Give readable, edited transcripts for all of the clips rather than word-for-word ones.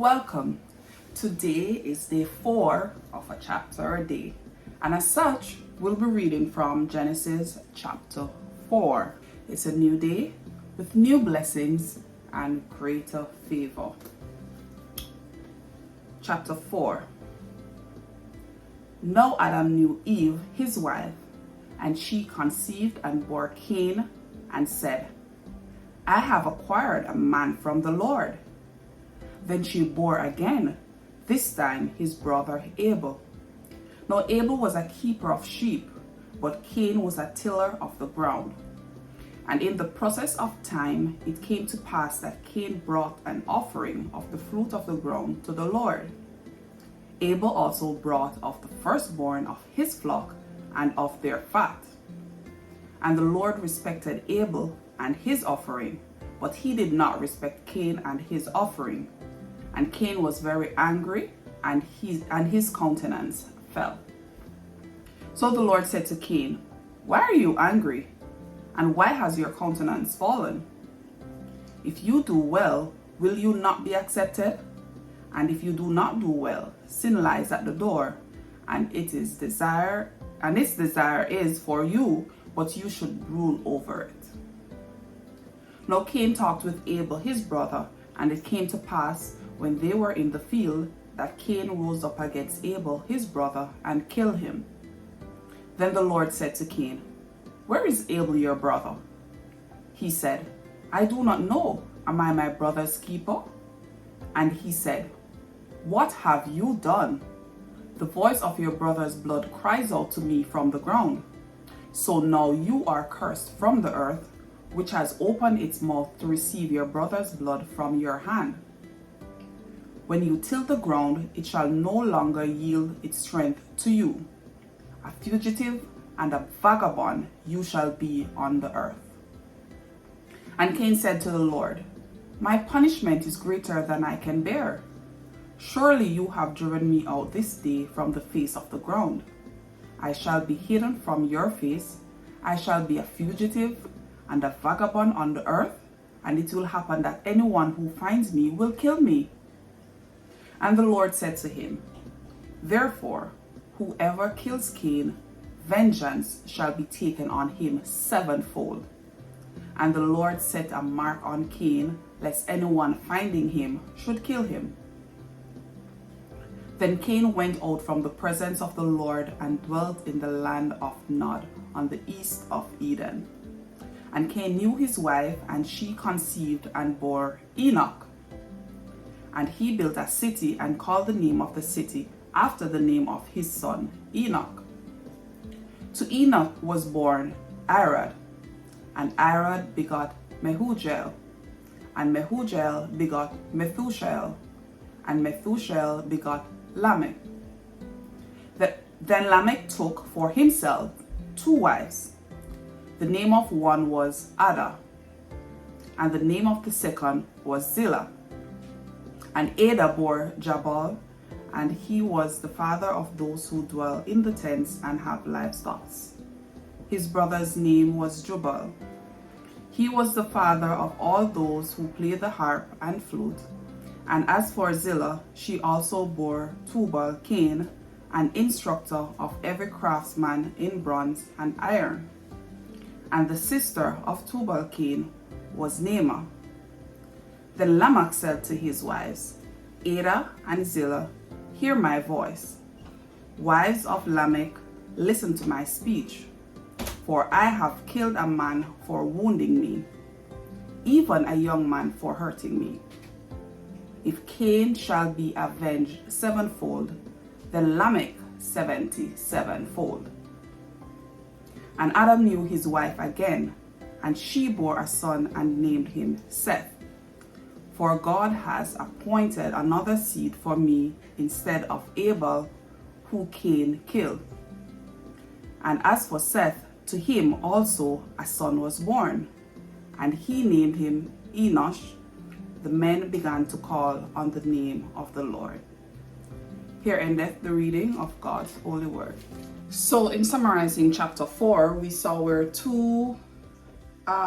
welcome. Today is day 4 of a chapter a day, and as such, we'll be reading from Genesis chapter 4. It's a new day with new blessings and greater favor. Chapter 4. Now Adam knew Eve, his wife, and she conceived and bore Cain, and said, I have acquired a man from the Lord. Then she bore again, this time his brother Abel. Now Abel was a keeper of sheep, but Cain was a tiller of the ground. And in the process of time, it came to pass that Cain brought an offering of the fruit of the ground to the Lord. Abel also brought of the firstborn of his flock and of their fat. And the Lord respected Abel and his offering, but he did not respect Cain and his offering. And Cain was very angry, and his countenance fell. So the Lord said to Cain, Why are you angry? And why has your countenance fallen? If you do well, will you not be accepted? And if you do not do well, sin lies at the door, and its desire is for you, but you should rule over it. Now Cain talked with Abel his brother, and it came to pass, when they were in the field, that Cain rose up against Abel his brother and killed him. Then the Lord said to Cain, Where is Abel your brother? He said, I do not know. Am I my brother's keeper? And he said, What have you done? The voice of your brother's blood cries out to me from the ground. So now you are cursed from the earth, which has opened its mouth to receive your brother's blood from your hand. When you till the ground, it shall no longer yield its strength to you. A fugitive and a vagabond you shall be on the earth. And Cain said to the Lord, My punishment is greater than I can bear. Surely you have driven me out this day from the face of the ground. I shall be hidden from your face. I shall be a fugitive and a vagabond on the earth, and it will happen that anyone who finds me will kill me. And the Lord said to him, Therefore, whoever kills Cain, vengeance shall be taken on him sevenfold. And the Lord set a mark on Cain, lest anyone finding him should kill him. Then Cain went out from the presence of the Lord and dwelt in the land of Nod on the east of Eden. And Cain knew his wife, and she conceived and bore Enoch. And he built a city and called the name of the city after the name of his son Enoch. To Enoch was born Irad, and Irad begot Mehujael, and Mehujael begot Methushael, and Methushael begot Lamech. Then Lamech took for himself 2 wives. The name of one was Ada, and the name of the second was Zillah. And Ada bore Jabal, and he was the father of those who dwell in the tents and have livestock. His brother's name was Jubal. He was the father of all those who play the harp and flute. And as for Zillah, she also bore Tubal Cain, an instructor of every craftsman in bronze and iron. And the sister of Tubal Cain was Naamah. Then Lamech said to his wives, Ada and Zillah, hear my voice. Wives of Lamech, listen to my speech. For I have killed a man for wounding me, even a young man for hurting me. If Cain shall be avenged sevenfold, then Lamech 77fold. And Adam knew his wife again, and she bore a son and named him Seth. For God has appointed another seed for me instead of Abel, who Cain killed. And as for Seth, to him also a son was born, and he named him Enosh. The men began to call on the name of the Lord. Here endeth the reading of God's holy word. So in summarizing chapter 4, we saw where 2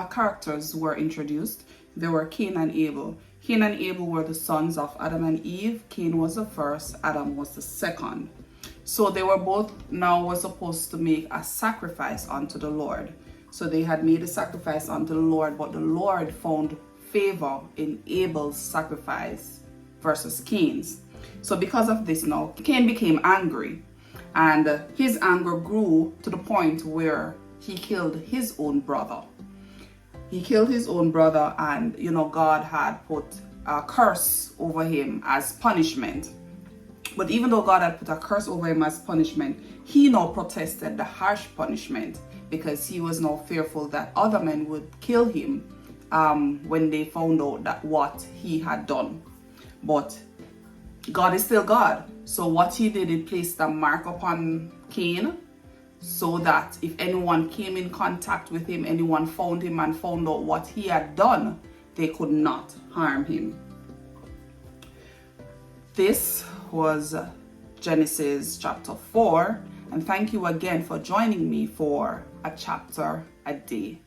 characters were introduced. They were Cain and Abel. Cain and Abel were the sons of Adam and Eve. Cain was the first, Adam was the second. So they were both now supposed to make a sacrifice unto the Lord. So they had made a sacrifice unto the Lord, but the Lord found favor in Abel's sacrifice versus Cain's. So because of this now, Cain became angry, and his anger grew to the point where he killed his own brother. He killed his own brother, and God had put a curse over him as punishment. But even though God had put a curse over him as punishment, he now protested the harsh punishment because he was now fearful that other men would kill him when they found out that what he had done. But God is still God. So what he did, he placed a mark upon Cain, so that if anyone came in contact with him, anyone found him and found out what he had done, they could not harm him. This was Genesis chapter 4, and thank you again for joining me for a chapter a day.